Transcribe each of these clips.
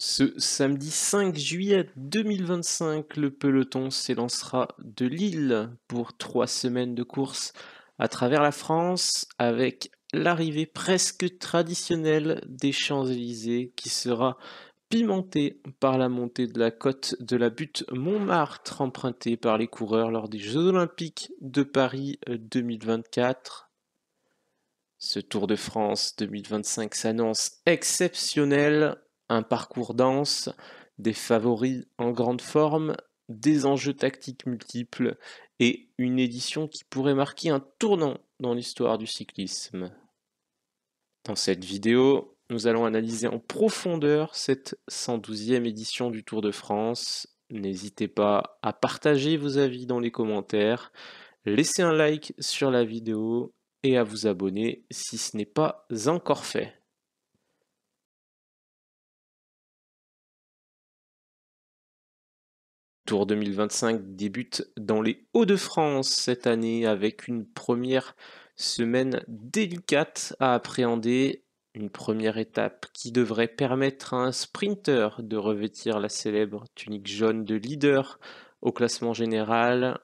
Ce samedi 5 juillet 2025, le peloton s'élancera de Lille pour 3 semaines de course à travers la France avec l'arrivée presque traditionnelle des Champs-Élysées qui sera pimentée par la montée de la côte de la butte Montmartre empruntée par les coureurs lors des Jeux Olympiques de Paris 2024. Ce Tour de France 2025 s'annonce exceptionnel, un parcours dense, des favoris en grande forme, des enjeux tactiques multiples et une édition qui pourrait marquer un tournant dans l'histoire du cyclisme. Dans cette vidéo, nous allons analyser en profondeur cette 112e édition du Tour de France. N'hésitez pas à partager vos avis dans les commentaires, laissez un like sur la vidéo et à vous abonner si ce n'est pas encore fait. Tour 2025 débute dans les Hauts-de-France cette année avec une première semaine délicate à appréhender, une première étape qui devrait permettre à un sprinter de revêtir la célèbre tunique jaune de leader au classement général.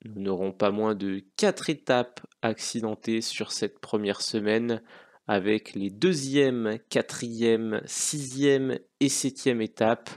Nous n'aurons pas moins de 4 étapes accidentées sur cette première semaine avec les deuxième, quatrième, sixième et septième étapes,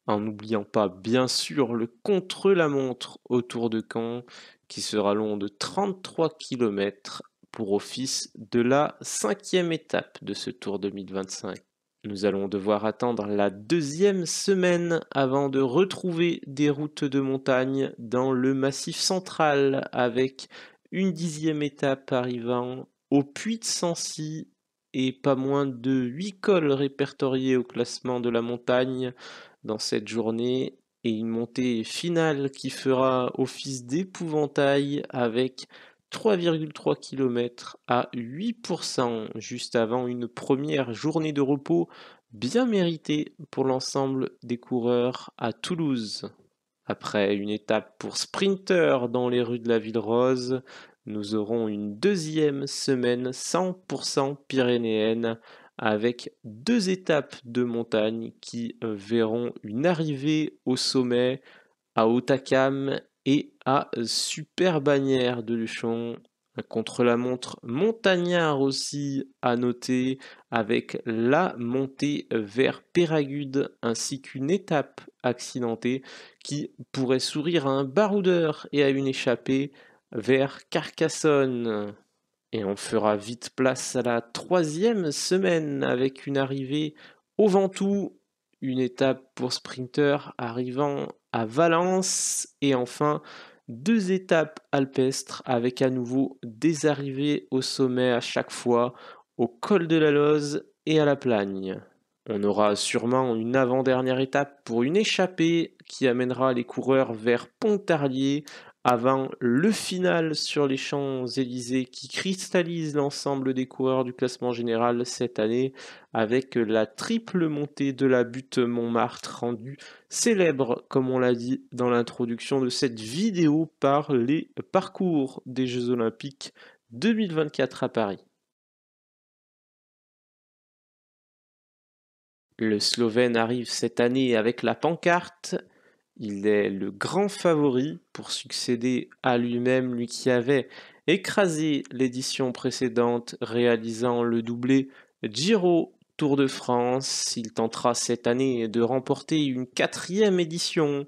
en n'oubliant pas bien sûr le contre-la-montre autour de Caen qui sera long de 33 km pour office de la 5e étape de ce Tour 2025. Nous allons devoir attendre la deuxième semaine avant de retrouver des routes de montagne dans le Massif central avec une 10e étape arrivant au Puy de Sancy et pas moins de 8 cols répertoriés au classement de la montagne dans cette journée et une montée finale qui fera office d'épouvantail avec 3,3 km à 8% juste avant une première journée de repos bien méritée pour l'ensemble des coureurs à Toulouse. Après une étape pour sprinter dans les rues de la Ville Rose, nous aurons une deuxième semaine 100% pyrénéenne avec 2 étapes de montagne qui verront une arrivée au sommet à Hautacam et à Super-Bagnères de Luchon. Un contre-la-montre montagnard aussi à noter avec la montée vers Péragude ainsi qu'une étape accidentée qui pourrait sourire à un baroudeur et à une échappée vers Carcassonne. Et on fera vite place à la 3e semaine avec une arrivée au Ventoux, une étape pour sprinter arrivant à Valence et enfin 2 étapes alpestres avec à nouveau des arrivées au sommet à chaque fois au col de la Loze et à la Plagne. On aura sûrement une avant-dernière étape pour une échappée qui amènera les coureurs vers Pontarlier avant le final sur les Champs-Élysées qui cristallise l'ensemble des coureurs du classement général cette année avec la triple montée de la butte Montmartre rendue célèbre, comme on l'a dit dans l'introduction de cette vidéo, par les parcours des Jeux Olympiques 2024 à Paris. Le Slovène arrive cette année avec la pancarte. Il est le grand favori pour succéder à lui-même, lui qui avait écrasé l'édition précédente, réalisant le doublé Giro Tour de France. Il tentera cette année de remporter une 4e édition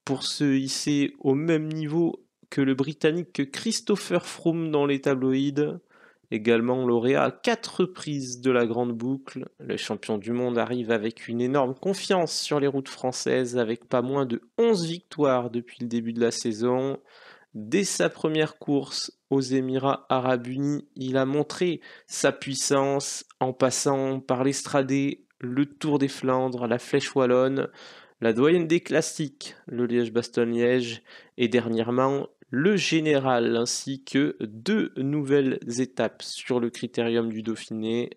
pour se hisser au même niveau que le Britannique Christopher Froome dans les tabloïds. Également lauréat à 4 reprises de la Grande Boucle, le champion du monde arrive avec une énorme confiance sur les routes françaises avec pas moins de 11 victoires depuis le début de la saison. Dès sa première course aux Émirats Arabes Unis, il a montré sa puissance en passant par l'Estradé, le Tour des Flandres, la Flèche Wallonne, la doyenne des classiques, le Liège-Bastogne-Liège et dernièrement le Général ainsi que 2 nouvelles étapes sur le Critérium du Dauphiné.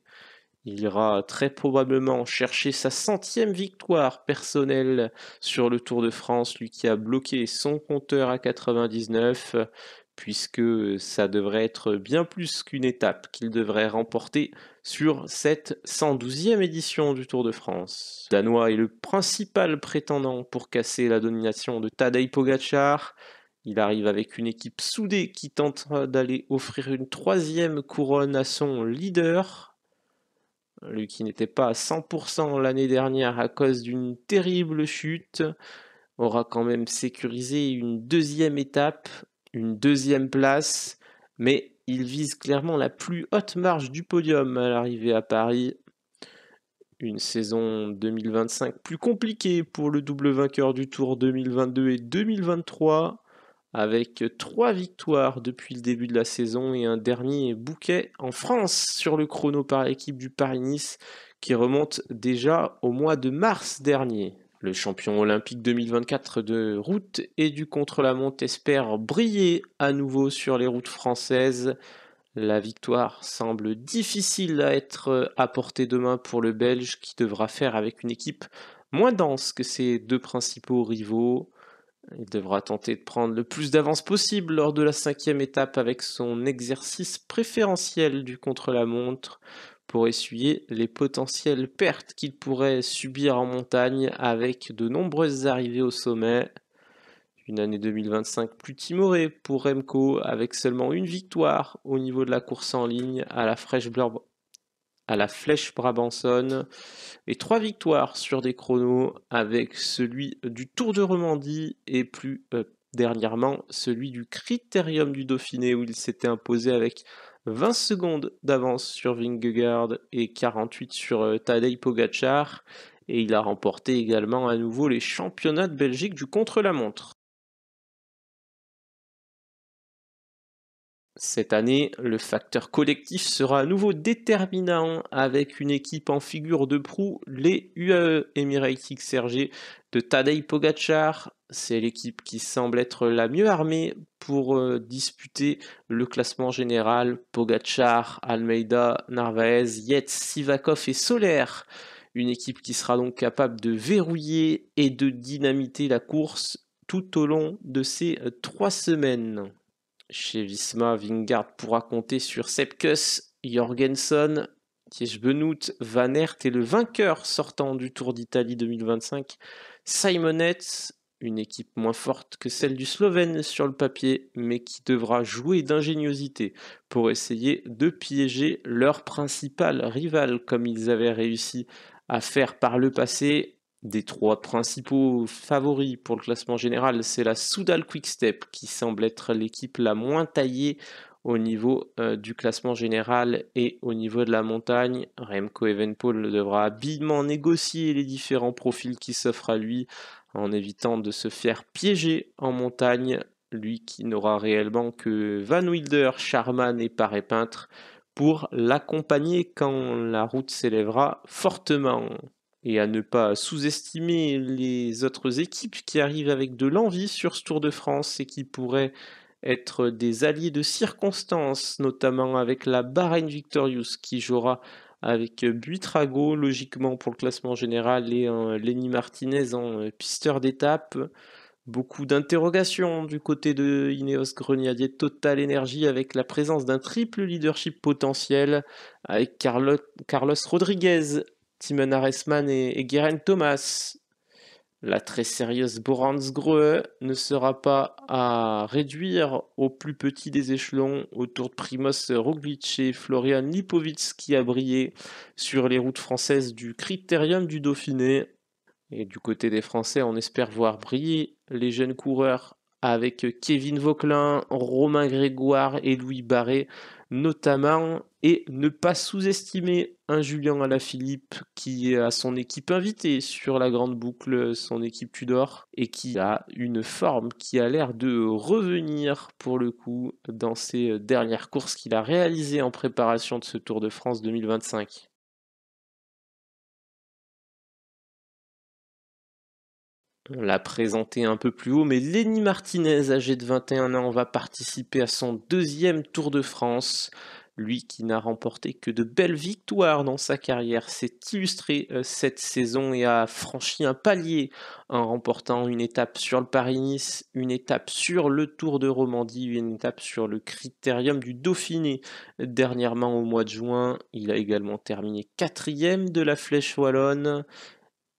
Il ira très probablement chercher sa 100e victoire personnelle sur le Tour de France, lui qui a bloqué son compteur à 99, puisque ça devrait être bien plus qu'une étape qu'il devrait remporter sur cette 112e édition du Tour de France. Le Danois est le principal prétendant pour casser la domination de Tadej Pogačar. Il arrive avec une équipe soudée qui tente d'aller offrir une 3e couronne à son leader. Lui qui n'était pas à 100% l'année dernière à cause d'une terrible chute, aura quand même sécurisé une 2e étape, une 2e place, mais il vise clairement la plus haute marge du podium à l'arrivée à Paris. Une saison 2025 plus compliquée pour le double vainqueur du Tour 2022 et 2023, avec 3 victoires depuis le début de la saison et un dernier bouquet en France sur le chrono par équipe du Paris-Nice qui remonte déjà au mois de mars dernier. Le champion olympique 2024 de route et du contre-la-montre espère briller à nouveau sur les routes françaises. La victoire semble difficile à être apportée demain pour le Belge qui devra faire avec une équipe moins dense que ses 2 principaux rivaux. Il devra tenter de prendre le plus d'avance possible lors de la 5e étape avec son exercice préférentiel du contre-la-montre pour essuyer les potentielles pertes qu'il pourrait subir en montagne avec de nombreuses arrivées au sommet. Une année 2025 plus timorée pour Remco avec seulement une victoire au niveau de la course en ligne à la Flèche Brabançonne et 3 victoires sur des chronos avec celui du Tour de Romandie et plus dernièrement celui du Critérium du Dauphiné où il s'était imposé avec 20 secondes d'avance sur Vingegaard et 48 sur Tadej Pogačar, et il a remporté également à nouveau les championnats de Belgique du contre-la-montre. Cette année, le facteur collectif sera à nouveau déterminant avec une équipe en figure de proue, les UAE Emirates XRG de Tadej Pogačar. C'est l'équipe qui semble être la mieux armée pour disputer le classement général. Pogačar, Almeida, Narvaez, Yates, Sivakov et Soler. Une équipe qui sera donc capable de verrouiller et de dynamiter la course tout au long de ces 3 semaines. Chez Visma, Vingegaard pourra compter sur Sepp Kuss, Jorgensen, Tiesj Benoot, Van Aert et le vainqueur sortant du Tour d'Italie 2025, Simonette, une équipe moins forte que celle du Slovène sur le papier, mais qui devra jouer d'ingéniosité pour essayer de piéger leur principal rival comme ils avaient réussi à faire par le passé. Des 3 principaux favoris pour le classement général, c'est la Soudal Quick-Step qui semble être l'équipe la moins taillée au niveau du classement général et au niveau de la montagne. Remco Evenepoel devra habilement négocier les différents profils qui s'offrent à lui en évitant de se faire piéger en montagne, lui qui n'aura réellement que Van Wilder, Charman et Paré-Peintre pour l'accompagner quand la route s'élèvera fortement. Et à ne pas sous-estimer les autres équipes qui arrivent avec de l'envie sur ce Tour de France et qui pourraient être des alliés de circonstance, notamment avec la Bahrain Victorious qui jouera avec Buitrago logiquement pour le classement général et Lenny Martinez en pisteur d'étape. Beaucoup d'interrogations du côté de Ineos Grenadier Total Energy avec la présence d'un triple leadership potentiel avec Carlos Rodriguez, Timon Arensman et Geraint Thomas. La très sérieuse Boransgrohe ne sera pas à réduire au plus petit des échelons autour de Primoz Roglic et Florian Lipovic qui a brillé sur les routes françaises du Critérium du Dauphiné. Et du côté des Français, on espère voir briller les jeunes coureurs avec Kevin Vauquelin, Romain Grégoire et Louis Barré notamment, et ne pas sous-estimer un Julien Alaphilippe qui a son équipe invitée sur la grande boucle, son équipe Tudor, et qui a une forme qui a l'air de revenir pour le coup dans ses dernières courses qu'il a réalisées en préparation de ce Tour de France 2025. On l'a présenté un peu plus haut, mais Lenny Martinez, âgé de 21 ans, va participer à son 2e Tour de France. Lui qui n'a remporté que de belles victoires dans sa carrière, s'est illustré cette saison et a franchi un palier en remportant une étape sur le Paris-Nice, une étape sur le Tour de Romandie, une étape sur le Critérium du Dauphiné. Dernièrement, au mois de juin, il a également terminé 4e de la Flèche Wallonne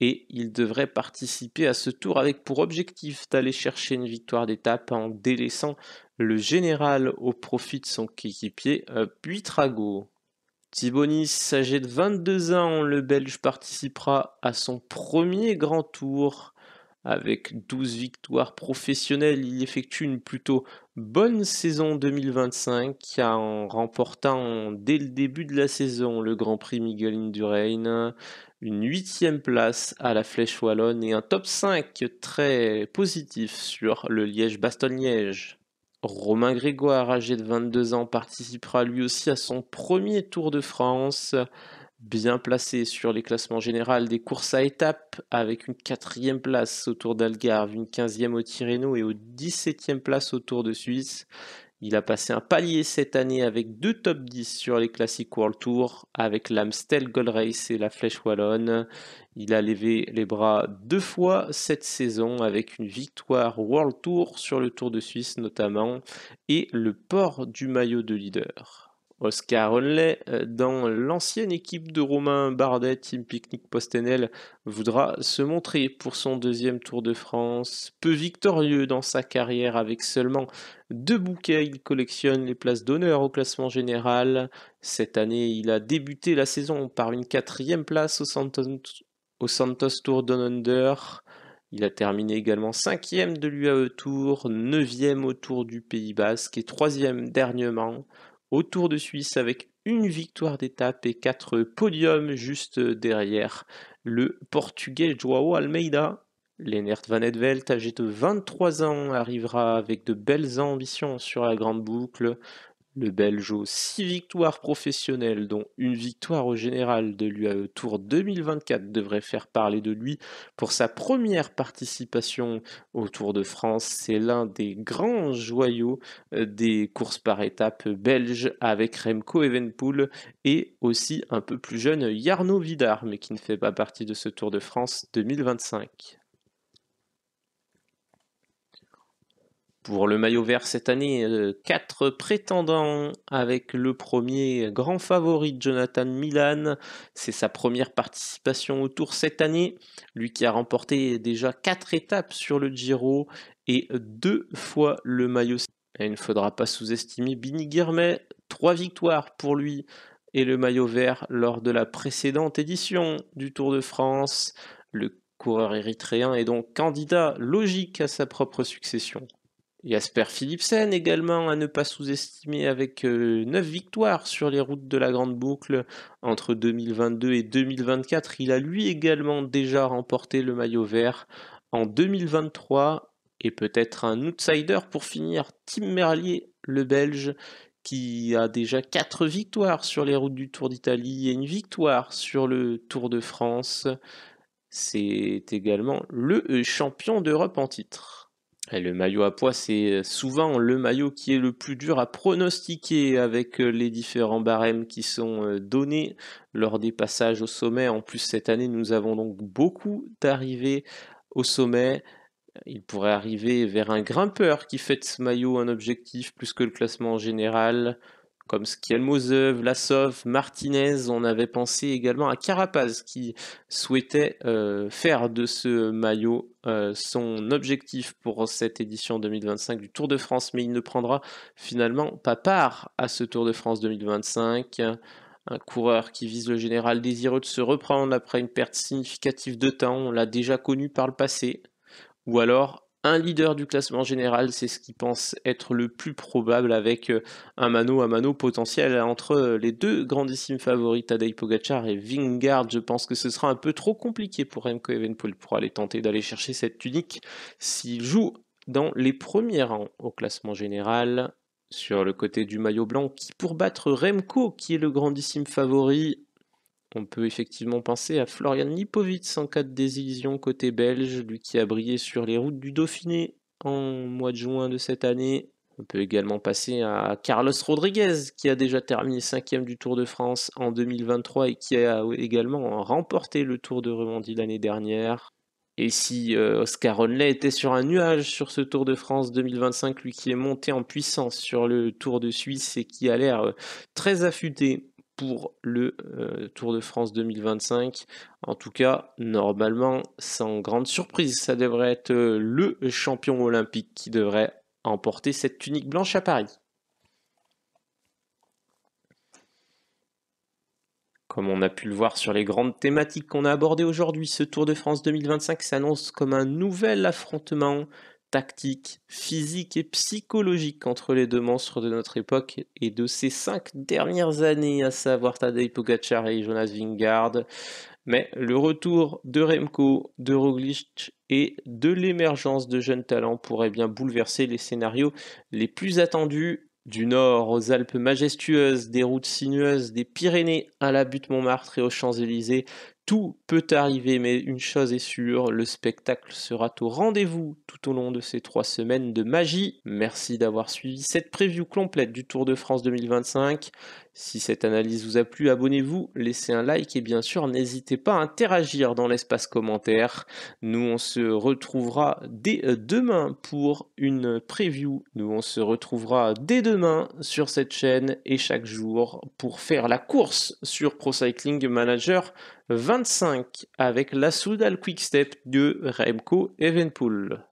et il devrait participer à ce tour avec pour objectif d'aller chercher une victoire d'étape en délaissant le général au profit de son coéquipier Buitrago. Thibaut Nice, âgé de 22 ans, le Belge participera à son premier grand tour. Avec 12 victoires professionnelles, il effectue une plutôt bonne saison 2025 en remportant dès le début de la saison le Grand Prix Miguel Indurain, une 8e place à la Flèche Wallonne et un top 5 très positif sur le Liège-Bastogne-Liège. Romain Grégoire, âgé de 22 ans, participera lui aussi à son premier Tour de France, bien placé sur les classements généraux des courses à étapes, avec une 4e place au Tour d'Algarve, une 15e au Tirreno et au 17e place au Tour de Suisse. Il a passé un palier cette année avec 2 top 10 sur les Classic World Tour, avec l'Amstel Gold Race et la Flèche Wallonne. Il a levé les bras 2 fois cette saison avec une victoire World Tour sur le Tour de Suisse notamment et le port du maillot de leader. Oscar Onley, dans l'ancienne équipe de Romain Bardet, Team Picnic Postenel, voudra se montrer pour son 2e Tour de France. Peu victorieux dans sa carrière avec seulement 2 bouquets, il collectionne les places d'honneur au classement général. Cette année, il a débuté la saison par une 4e place au Santos Tour Down Under. Il a terminé également 5e de l'UAE Tour, 9e au Tour du Pays Basque et 3e dernièrement au Tour de Suisse avec une victoire d'étape et 4 podiums juste derrière le Portugais Joao Almeida. Lennert Van Etvelt, âgé de 23 ans, arrivera avec de belles ambitions sur la grande boucle. Le Belge aux 6 victoires professionnelles, dont une victoire au général de l'UAE Tour 2024, devrait faire parler de lui pour sa première participation au Tour de France. C'est l'un des grands joyaux des courses par étapes belges avec Remco Evenepoel et aussi un peu plus jeune Jarno Vidar, mais qui ne fait pas partie de ce Tour de France 2025. Pour le maillot vert cette année, 4 prétendants avec le premier grand favori Jonathan Milan. C'est sa première participation au Tour cette année. Lui qui a remporté déjà 4 étapes sur le Giro et 2 fois le maillot. Et il ne faudra pas sous-estimer Bini Girmay. 3 victoires pour lui et le maillot vert lors de la précédente édition du Tour de France. Le coureur érythréen est donc candidat logique à sa propre succession. Jasper Philipsen également à ne pas sous-estimer avec 9 victoires sur les routes de la Grande Boucle entre 2022 et 2024. Il a lui également déjà remporté le maillot vert en 2023 et peut-être un outsider pour finir, Tim Merlier, le Belge, qui a déjà 4 victoires sur les routes du Tour d'Italie et une victoire sur le Tour de France. C'est également le champion d'Europe en titre. Et le maillot à pois, c'est souvent le maillot qui est le plus dur à pronostiquer avec les différents barèmes qui sont donnés lors des passages au sommet. En plus, cette année, nous avons donc beaucoup d'arrivées au sommet. Il pourrait arriver vers un grimpeur qui fait de ce maillot un objectif plus que le classement en général, comme Skielmose, Vlasov, Martinez. On avait pensé également à Carapaz qui souhaitait faire de ce maillot son objectif pour cette édition 2025 du Tour de France, mais il ne prendra finalement pas part à ce Tour de France 2025. Un coureur qui vise le général désireux de se reprendre après une perte significative de temps, on l'a déjà connu par le passé. Ou alors un leader du classement général, c'est ce qui pense être le plus probable avec un mano à mano potentiel entre les deux grandissimes favoris Tadej Pogacar et Vingegaard. Je pense que ce sera un peu trop compliqué pour Remco Evenepoel pour aller tenter d'aller chercher cette tunique s'il joue dans les premiers rangs au classement général. Sur le côté du maillot blanc, qui pour battre Remco, qui est le grandissime favori, on peut effectivement penser à Florian Lipovitz en cas de désillusion côté belge, lui qui a brillé sur les routes du Dauphiné en mois de juin de cette année. On peut également passer à Carlos Rodriguez, qui a déjà terminé 5e du Tour de France en 2023 et qui a également remporté le Tour de Romandie l'année dernière. Et si Oscar Onley était sur un nuage sur ce Tour de France 2025, lui qui est monté en puissance sur le Tour de Suisse et qui a l'air très affûté pour le Tour de France 2025. En tout cas, normalement, sans grande surprise, ça devrait être le champion olympique qui devrait emporter cette tunique blanche à Paris. Comme on a pu le voir sur les grandes thématiques qu'on a abordées aujourd'hui, ce Tour de France 2025 s'annonce comme un nouvel affrontement tactique, physique et psychologique entre les deux monstres de notre époque et de ces 5 dernières années, à savoir Tadej Pogacar et Jonas Vingegaard. Mais le retour de Remco, de Roglic et de l'émergence de jeunes talents pourrait bien bouleverser les scénarios les plus attendus. Du nord aux Alpes majestueuses, des routes sinueuses, des Pyrénées à la butte Montmartre et aux Champs-Élysées, tout peut arriver, mais une chose est sûre, le spectacle sera au rendez-vous tout au long de ces 3 semaines de magie. Merci d'avoir suivi cette preview complète du Tour de France 2025. Si cette analyse vous a plu, abonnez-vous, laissez un like et bien sûr n'hésitez pas à interagir dans l'espace commentaire. Nous on se retrouvera dès demain pour une preview. Nous on se retrouvera dès demain sur cette chaîne et chaque jour pour faire la course sur Pro Cycling Manager 25 avec la Soudal Quick Step de Remco Evenepoel.